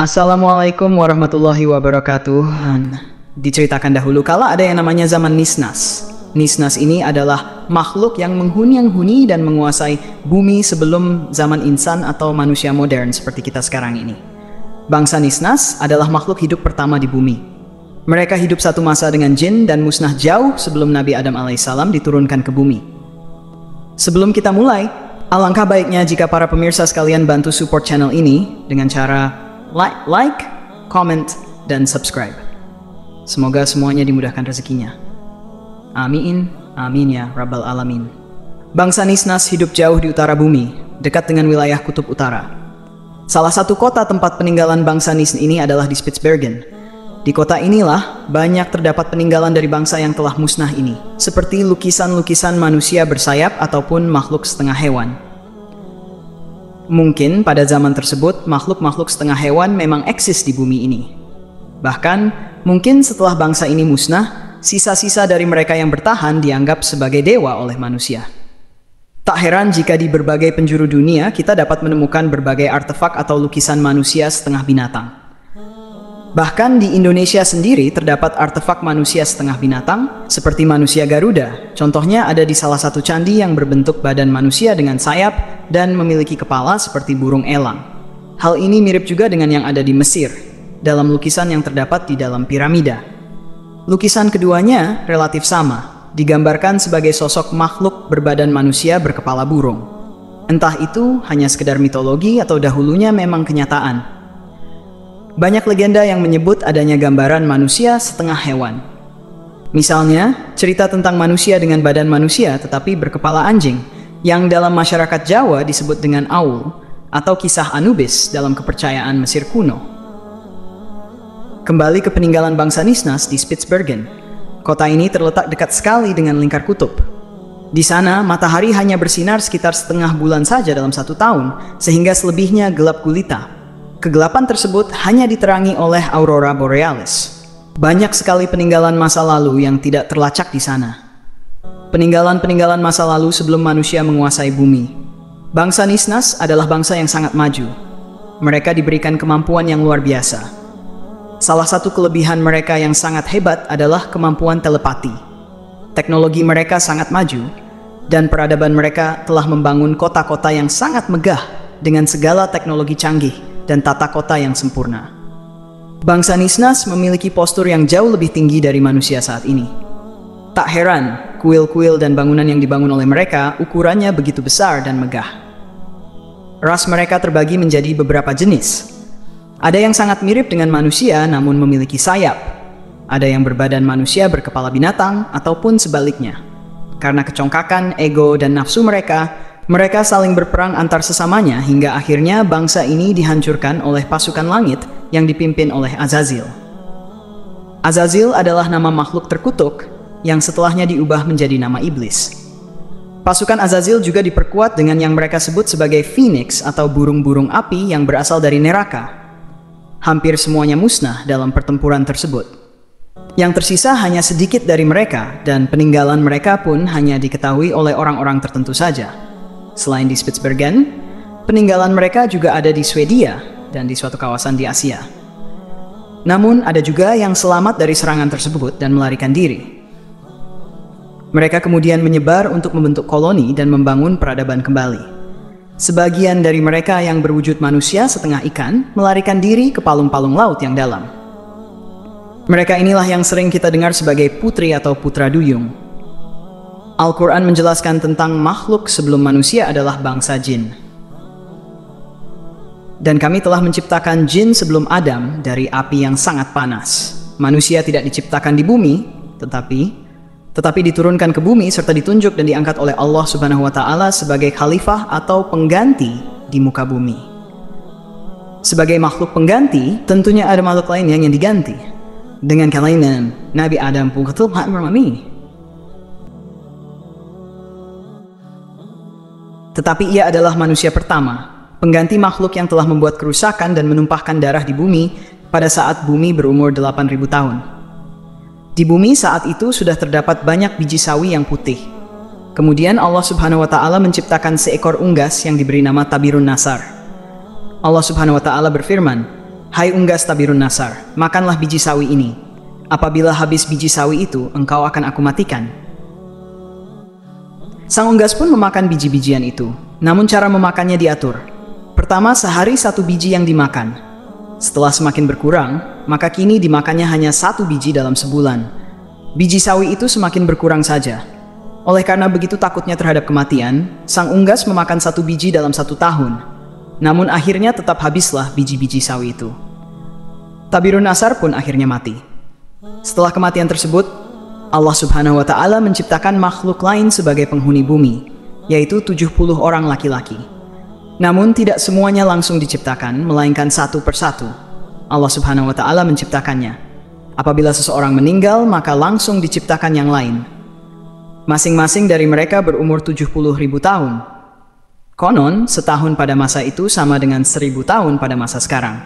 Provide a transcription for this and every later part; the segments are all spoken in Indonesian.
Assalamualaikum warahmatullahi wabarakatuh. Diceritakan dahulu kala ada yang namanya zaman Nisnas. Nisnas ini adalah makhluk yang menghuni dan menguasai bumi sebelum zaman insan atau manusia modern seperti kita sekarang ini. Bangsa Nisnas adalah makhluk hidup pertama di bumi. Mereka hidup satu masa dengan jin dan musnah jauh sebelum Nabi Adam alaihissalam diturunkan ke bumi. Sebelum kita mulai, alangkah baiknya jika para pemirsa sekalian bantu support channel ini dengan cara like, comment, dan subscribe. Semoga semuanya dimudahkan rezekinya. Amin, amin ya Rabbal Alamin. Bangsa Nisnas hidup jauh di utara bumi, dekat dengan wilayah kutub utara. Salah satu kota tempat peninggalan bangsa Nisnas ini adalah di Spitsbergen. Di kota inilah banyak terdapat peninggalan dari bangsa yang telah musnah ini, seperti lukisan-lukisan manusia bersayap ataupun makhluk setengah hewan. Mungkin pada zaman tersebut makhluk-makhluk setengah hewan memang eksis di bumi ini. Bahkan mungkin setelah bangsa ini musnah, sisa-sisa dari mereka yang bertahan dianggap sebagai dewa oleh manusia. Tak heran jika di berbagai penjuru dunia kita dapat menemukan berbagai artefak atau lukisan manusia setengah binatang. Bahkan di Indonesia sendiri terdapat artefak manusia setengah binatang seperti manusia Garuda. Contohnya ada di salah satu candi yang berbentuk badan manusia dengan sayap dan memiliki kepala seperti burung elang. Hal ini mirip juga dengan yang ada di Mesir dalam lukisan yang terdapat di dalam piramida. Lukisan keduanya relatif sama, digambarkan sebagai sosok makhluk berbadan manusia berkepala burung. Entah itu hanya sekedar mitologi atau dahulunya memang kenyataan. Banyak legenda yang menyebut adanya gambaran manusia setengah hewan. Misalnya, cerita tentang manusia dengan badan manusia tetapi berkepala anjing, yang dalam masyarakat Jawa disebut dengan Aul, atau kisah Anubis dalam kepercayaan Mesir kuno. Kembali ke peninggalan bangsa Nisnas di Spitsbergen. Kota ini terletak dekat sekali dengan lingkar kutub. Di sana, matahari hanya bersinar sekitar setengah bulan saja dalam 1 tahun, sehingga selebihnya gelap gulita. Kegelapan tersebut hanya diterangi oleh aurora borealis. Banyak sekali peninggalan masa lalu yang tidak terlacak di sana. Peninggalan-peninggalan masa lalu sebelum manusia menguasai bumi. Bangsa Nisnas adalah bangsa yang sangat maju. Mereka diberikan kemampuan yang luar biasa. Salah satu kelebihan mereka yang sangat hebat adalah kemampuan telepati. Teknologi mereka sangat maju, dan peradaban mereka telah membangun kota-kota yang sangat megah dengan segala teknologi canggih dan tata kota yang sempurna. Bangsa Nisnas memiliki postur yang jauh lebih tinggi dari manusia saat ini. Tak heran, kuil-kuil dan bangunan yang dibangun oleh mereka ukurannya begitu besar dan megah. Ras mereka terbagi menjadi beberapa jenis. Ada yang sangat mirip dengan manusia namun memiliki sayap. Ada yang berbadan manusia berkepala binatang ataupun sebaliknya. Karena kecongkakan, ego, dan nafsu mereka saling berperang antar sesamanya hingga akhirnya bangsa ini dihancurkan oleh pasukan langit yang dipimpin oleh Azazil. Azazil adalah nama makhluk terkutuk yang setelahnya diubah menjadi nama iblis. Pasukan Azazil juga diperkuat dengan yang mereka sebut sebagai Phoenix atau burung-burung api yang berasal dari neraka. Hampir semuanya musnah dalam pertempuran tersebut. Yang tersisa hanya sedikit dari mereka dan peninggalan mereka pun hanya diketahui oleh orang-orang tertentu saja. Selain di Spitsbergen, peninggalan mereka juga ada di Swedia dan di suatu kawasan di Asia. Namun ada juga yang selamat dari serangan tersebut dan melarikan diri. Mereka kemudian menyebar untuk membentuk koloni dan membangun peradaban kembali. Sebagian dari mereka yang berwujud manusia setengah ikan melarikan diri ke palung-palung laut yang dalam. Mereka inilah yang sering kita dengar sebagai putri atau putra duyung. Al-Quran menjelaskan tentang makhluk sebelum manusia adalah bangsa jin. Dan kami telah menciptakan jin sebelum Adam dari api yang sangat panas. Manusia tidak diciptakan di bumi, tetapi diturunkan ke bumi serta ditunjuk dan diangkat oleh Allah Subhanahu wa Ta'ala sebagai khalifah atau pengganti di muka bumi. Sebagai makhluk pengganti, tentunya ada makhluk lain yang diganti. Dengan kalian, Nabi Adam pun ketulah bermami. Tetapi ia adalah manusia pertama, pengganti makhluk yang telah membuat kerusakan dan menumpahkan darah di bumi pada saat bumi berumur 8.000 tahun. Di bumi saat itu sudah terdapat banyak biji sawi yang putih. Kemudian Allah Subhanahu wa Ta'ala menciptakan seekor unggas yang diberi nama Tabirun Nasar. Allah Subhanahu wa Ta'ala berfirman, Hai unggas Tabirun Nasar, makanlah biji sawi ini. Apabila habis biji sawi itu, engkau akan aku matikan. Sang unggas pun memakan biji-bijian itu, namun cara memakannya diatur. Pertama, sehari 1 biji yang dimakan. Setelah semakin berkurang, maka kini dimakannya hanya 1 biji dalam sebulan. Biji sawi itu semakin berkurang saja. Oleh karena begitu takutnya terhadap kematian, sang unggas memakan 1 biji dalam 1 tahun. Namun akhirnya tetap habislah biji-biji sawi itu. Tabirun Nasar pun akhirnya mati. Setelah kematian tersebut, Allah Subhanahu wa Ta'ala menciptakan makhluk lain sebagai penghuni bumi, yaitu 70 orang laki-laki. Namun tidak semuanya langsung diciptakan, melainkan satu persatu. Allah Subhanahu wa Ta'ala menciptakannya. Apabila seseorang meninggal, maka langsung diciptakan yang lain. Masing-masing dari mereka berumur 70.000 tahun. Konon, setahun pada masa itu sama dengan 1000 tahun pada masa sekarang.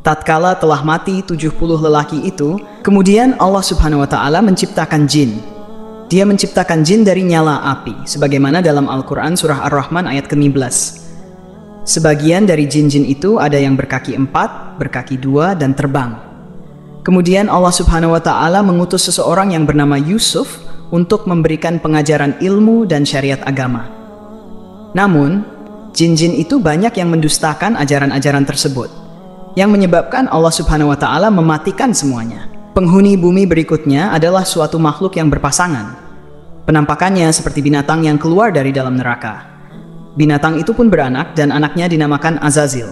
Tatkala telah mati 70 lelaki itu, kemudian Allah Subhanahu wa Ta'ala menciptakan jin. Dia menciptakan jin dari nyala api, sebagaimana dalam Al-Quran surah Ar-Rahman ayat ke-15. Sebagian dari jin-jin itu ada yang berkaki 4, berkaki 2, dan terbang. Kemudian Allah Subhanahu wa Ta'ala mengutus seseorang yang bernama Yusuf untuk memberikan pengajaran ilmu dan syariat agama. Namun, jin-jin itu banyak yang mendustakan ajaran-ajaran tersebut, yang menyebabkan Allah Subhanahu wa Ta'ala mematikan semuanya. Penghuni bumi berikutnya adalah suatu makhluk yang berpasangan. Penampakannya seperti binatang yang keluar dari dalam neraka. Binatang itu pun beranak dan anaknya dinamakan Azazil.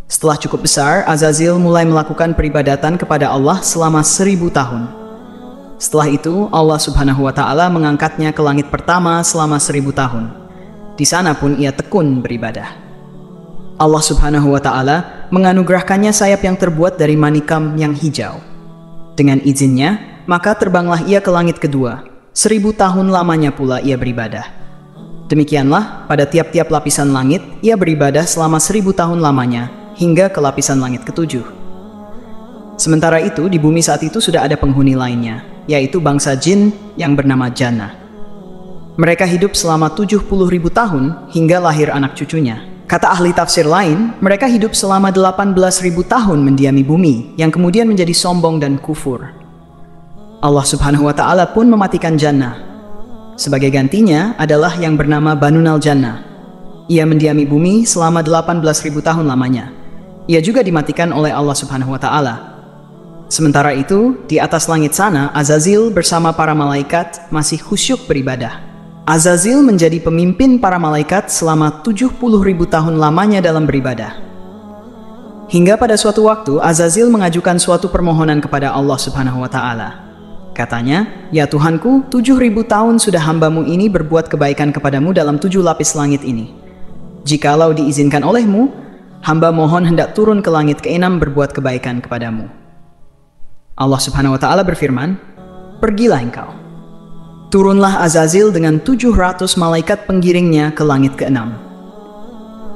Setelah cukup besar, Azazil mulai melakukan peribadatan kepada Allah selama 1000 tahun. Setelah itu, Allah Subhanahu wa Ta'ala mengangkatnya ke langit pertama selama 1000 tahun. Di sana pun ia tekun beribadah. Allah Subhanahu wa Ta'ala menganugerahkannya sayap yang terbuat dari manikam yang hijau. Dengan izinnya, maka terbanglah ia ke langit kedua. 1000 tahun lamanya pula ia beribadah. Demikianlah, pada tiap-tiap lapisan langit, ia beribadah selama 1000 tahun lamanya, hingga ke lapisan langit ke-7. Sementara itu, di bumi saat itu sudah ada penghuni lainnya, yaitu bangsa jin yang bernama Jannah. Mereka hidup selama 70.000 tahun hingga lahir anak cucunya. Kata ahli tafsir lain, mereka hidup selama 18.000 tahun mendiami bumi, yang kemudian menjadi sombong dan kufur. Allah Subhanahu wa Ta'ala pun mematikan Jannah. Sebagai gantinya adalah yang bernama Banunal Jannah. Ia mendiami bumi selama 18.000 tahun lamanya. Ia juga dimatikan oleh Allah Subhanahu wa Ta'ala. Sementara itu, di atas langit sana, Azazil bersama para malaikat masih khusyuk beribadah. Azazil menjadi pemimpin para malaikat selama 70.000 tahun lamanya dalam beribadah. Hingga pada suatu waktu, Azazil mengajukan suatu permohonan kepada Allah Subhanahu wa Ta'ala. Katanya, "Ya Tuhanku, 7.000 tahun sudah hambamu ini berbuat kebaikan kepadamu dalam 7 lapis langit ini. Jikalau diizinkan olehmu, hamba mohon hendak turun ke langit ke-6 berbuat kebaikan kepadamu." Allah Subhanahu wa Ta'ala berfirman, "Pergilah engkau." Turunlah Azazil dengan 700 malaikat penggiringnya ke langit ke-6.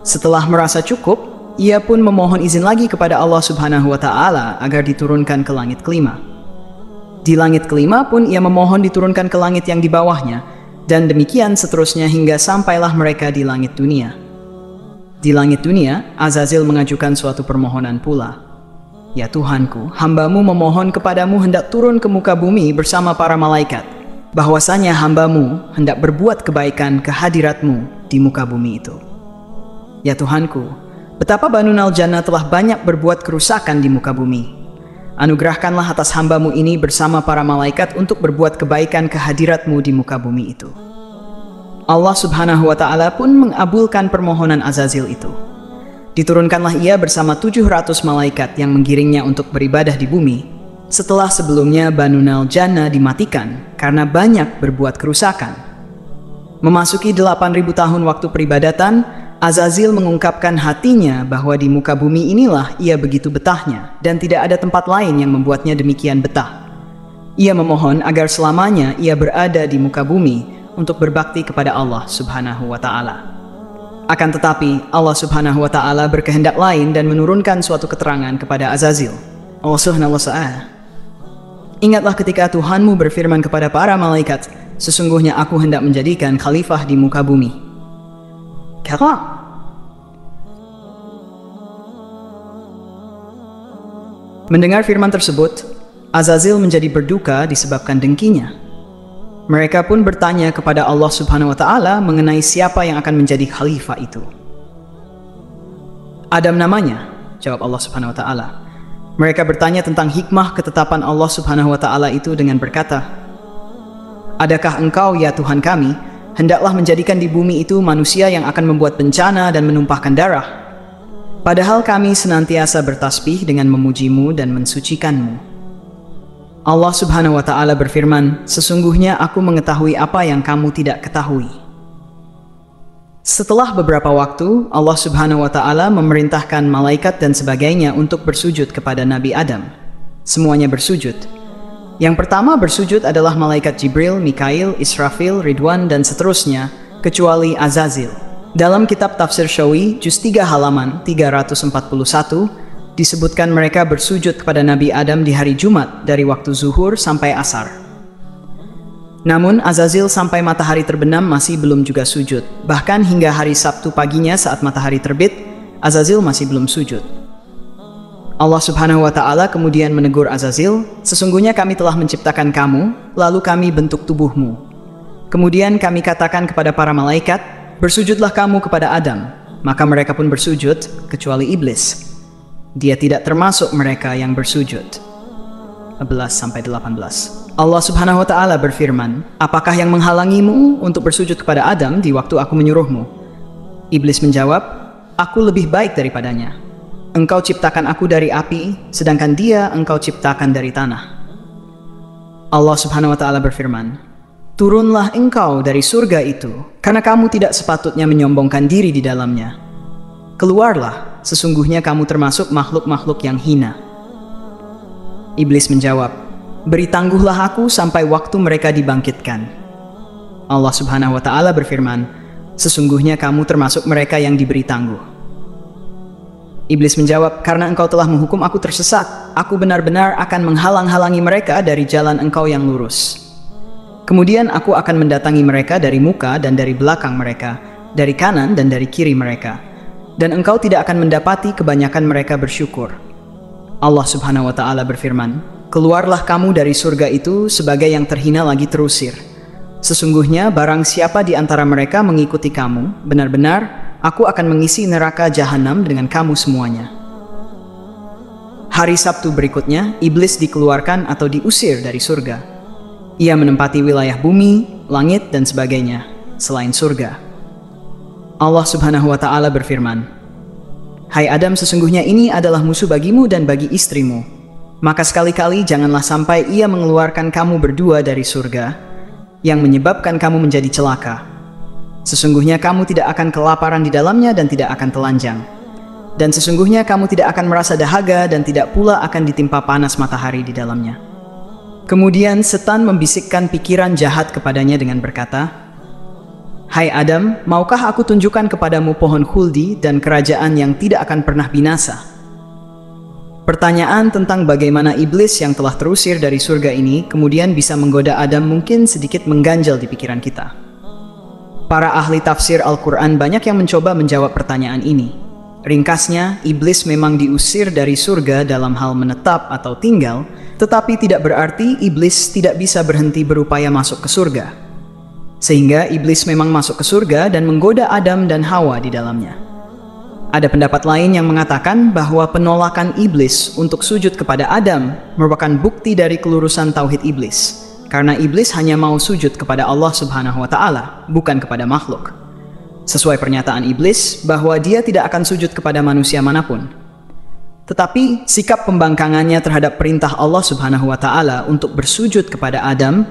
Setelah merasa cukup, ia pun memohon izin lagi kepada Allah Subhanahu wa Ta'ala agar diturunkan ke langit ke-5. Di langit ke-5 pun ia memohon diturunkan ke langit yang di bawahnya, dan demikian seterusnya hingga sampailah mereka di langit dunia. Di langit dunia, Azazil mengajukan suatu permohonan pula. "Ya Tuhanku, hambamu memohon kepadamu hendak turun ke muka bumi bersama para malaikat, bahwasanya hambamu hendak berbuat kebaikan ke hadiratmu di muka bumi itu. Ya Tuhanku, betapa Banunal Jannah telah banyak berbuat kerusakan di muka bumi. Anugerahkanlah atas hambamu ini bersama para malaikat untuk berbuat kebaikan ke hadiratmu di muka bumi itu." Allah Subhanahu wa Ta'ala pun mengabulkan permohonan Azazil itu. Diturunkanlah ia bersama 700 malaikat yang menggiringnya untuk beribadah di bumi, setelah sebelumnya Banunal Jannah dimatikan karena banyak berbuat kerusakan. Memasuki 8.000 tahun waktu peribadatan, Azazil mengungkapkan hatinya bahwa di muka bumi inilah ia begitu betahnya dan tidak ada tempat lain yang membuatnya demikian betah. Ia memohon agar selamanya ia berada di muka bumi untuk berbakti kepada Allah Subhanahu wa Ta'ala. Akan tetapi, Allah Subhanahu wa Ta'ala berkehendak lain dan menurunkan suatu keterangan kepada Azazil. "Ingatlah ketika Tuhanmu berfirman kepada para malaikat, sesungguhnya aku hendak menjadikan khalifah di muka bumi." Mendengar firman tersebut, Azazil menjadi berduka disebabkan dengkinya. Mereka pun bertanya kepada Allah Subhanahu wa Ta'ala mengenai siapa yang akan menjadi khalifah itu. Adam namanya, jawab Allah Subhanahu wa Ta'ala. Mereka bertanya tentang hikmah ketetapan Allah Subhanahu wa Ta'ala itu dengan berkata, "Adakah engkau, ya Tuhan kami, hendaklah menjadikan di bumi itu manusia yang akan membuat bencana dan menumpahkan darah? Padahal kami senantiasa bertasbih dengan memujimu dan mensucikanmu." Allah Subhanahu wa Ta'ala berfirman, "Sesungguhnya aku mengetahui apa yang kamu tidak ketahui." Setelah beberapa waktu, Allah Subhanahu wa Ta'ala memerintahkan malaikat dan sebagainya untuk bersujud kepada Nabi Adam. Semuanya bersujud. Yang pertama bersujud adalah malaikat Jibril, Mikail, Israfil, Ridwan, dan seterusnya, kecuali Azazil. Dalam kitab Tafsir Syawi, juz 3 halaman 341, disebutkan mereka bersujud kepada Nabi Adam di hari Jumat dari waktu zuhur sampai asar. Namun Azazil sampai matahari terbenam masih belum juga sujud. Bahkan hingga hari Sabtu paginya saat matahari terbit, Azazil masih belum sujud. Allah Subhanahu wa Ta'ala kemudian menegur Azazil, "Sesungguhnya kami telah menciptakan kamu, lalu kami bentuk tubuhmu. Kemudian kami katakan kepada para malaikat, bersujudlah kamu kepada Adam. Maka mereka pun bersujud, kecuali iblis. Dia tidak termasuk mereka yang bersujud." 11-18. Allah Subhanahu wa Ta'ala berfirman, "Apakah yang menghalangimu untuk bersujud kepada Adam di waktu aku menyuruhmu?" Iblis menjawab, "Aku lebih baik daripadanya. Engkau ciptakan aku dari api, sedangkan dia engkau ciptakan dari tanah." Allah Subhanahu wa Ta'ala berfirman, "Turunlah engkau dari surga itu, karena kamu tidak sepatutnya menyombongkan diri di dalamnya. Keluarlah, sesungguhnya kamu termasuk makhluk-makhluk yang hina." Iblis menjawab, "Beri tangguhlah aku sampai waktu mereka dibangkitkan." Allah Subhanahu wa Ta'ala berfirman, "Sesungguhnya kamu termasuk mereka yang diberi tangguh." Iblis menjawab, "Karena engkau telah menghukum aku tersesat, aku benar-benar akan menghalang-halangi mereka dari jalan engkau yang lurus. Kemudian aku akan mendatangi mereka dari muka dan dari belakang mereka, dari kanan dan dari kiri mereka. Dan engkau tidak akan mendapati kebanyakan mereka bersyukur." Allah Subhanahu wa Ta'ala berfirman, "Keluarlah kamu dari surga itu sebagai yang terhina lagi terusir. Sesungguhnya barang siapa di antara mereka mengikuti kamu, benar-benar aku akan mengisi neraka jahanam dengan kamu semuanya." Hari Sabtu berikutnya, iblis dikeluarkan atau diusir dari surga. Ia menempati wilayah bumi, langit, dan sebagainya, selain surga. Allah Subhanahu wa Ta'ala berfirman, "Hai Adam, sesungguhnya ini adalah musuh bagimu dan bagi istrimu. Maka sekali-kali janganlah sampai ia mengeluarkan kamu berdua dari surga, yang menyebabkan kamu menjadi celaka. Sesungguhnya kamu tidak akan kelaparan di dalamnya dan tidak akan telanjang. Dan sesungguhnya kamu tidak akan merasa dahaga dan tidak pula akan ditimpa panas matahari di dalamnya." Kemudian setan membisikkan pikiran jahat kepadanya dengan berkata, "Hai Adam, maukah aku tunjukkan kepadamu pohon khuldi dan kerajaan yang tidak akan pernah binasa?" Pertanyaan tentang bagaimana iblis yang telah terusir dari surga ini kemudian bisa menggoda Adam mungkin sedikit mengganjal di pikiran kita. Para ahli tafsir Al-Quran banyak yang mencoba menjawab pertanyaan ini. Ringkasnya, iblis memang diusir dari surga dalam hal menetap atau tinggal, tetapi tidak berarti iblis tidak bisa berhenti berupaya masuk ke surga. Sehingga iblis memang masuk ke surga dan menggoda Adam dan Hawa di dalamnya. Ada pendapat lain yang mengatakan bahwa penolakan iblis untuk sujud kepada Adam merupakan bukti dari kelurusan tauhid iblis. Karena iblis hanya mau sujud kepada Allah Subhanahu wa Ta'ala, bukan kepada makhluk. Sesuai pernyataan iblis bahwa dia tidak akan sujud kepada manusia manapun. Tetapi sikap pembangkangannya terhadap perintah Allah Subhanahu wa Ta'ala untuk bersujud kepada Adam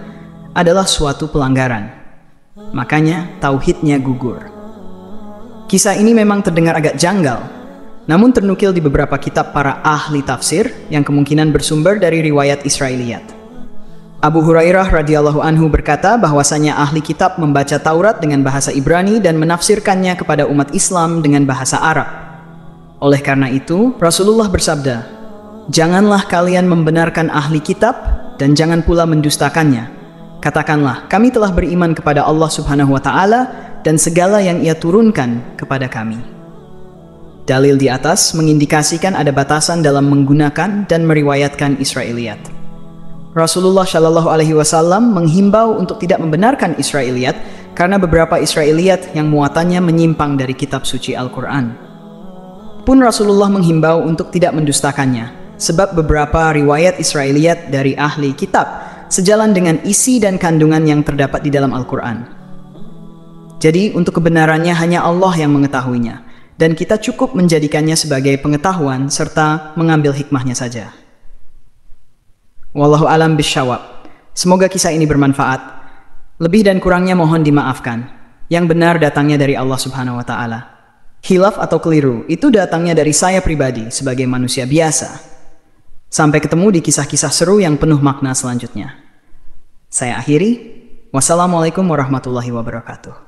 adalah suatu pelanggaran. Makanya tauhidnya gugur. Kisah ini memang terdengar agak janggal, namun ternukil di beberapa kitab para ahli tafsir yang kemungkinan bersumber dari riwayat Israiliyat. Abu Hurairah radhiyallahu anhu berkata bahwasanya ahli kitab membaca Taurat dengan bahasa Ibrani dan menafsirkannya kepada umat Islam dengan bahasa Arab. Oleh karena itu, Rasulullah bersabda, "Janganlah kalian membenarkan ahli kitab dan jangan pula mendustakannya. Katakanlah, kami telah beriman kepada Allah Subhanahu wa Ta'ala dan segala yang Ia turunkan kepada kami." Dalil di atas mengindikasikan ada batasan dalam menggunakan dan meriwayatkan Israiliyat. Rasulullah Shallallahu Alaihi Wasallam menghimbau untuk tidak membenarkan Israiliyat karena beberapa Israiliyat yang muatannya menyimpang dari kitab suci Al-Quran. Pun Rasulullah menghimbau untuk tidak mendustakannya, sebab beberapa riwayat Israiliyat dari ahli kitab sejalan dengan isi dan kandungan yang terdapat di dalam Al-Quran. Jadi untuk kebenarannya hanya Allah yang mengetahuinya, dan kita cukup menjadikannya sebagai pengetahuan serta mengambil hikmahnya saja. Wallahu alam bisyawab. Semoga kisah ini bermanfaat. Lebih dan kurangnya mohon dimaafkan. Yang benar datangnya dari Allah Subhanahu wa Ta'ala. Khilaf atau keliru itu datangnya dari saya pribadi sebagai manusia biasa. Sampai ketemu di kisah-kisah seru yang penuh makna selanjutnya. Saya akhiri. Wassalamualaikum warahmatullahi wabarakatuh.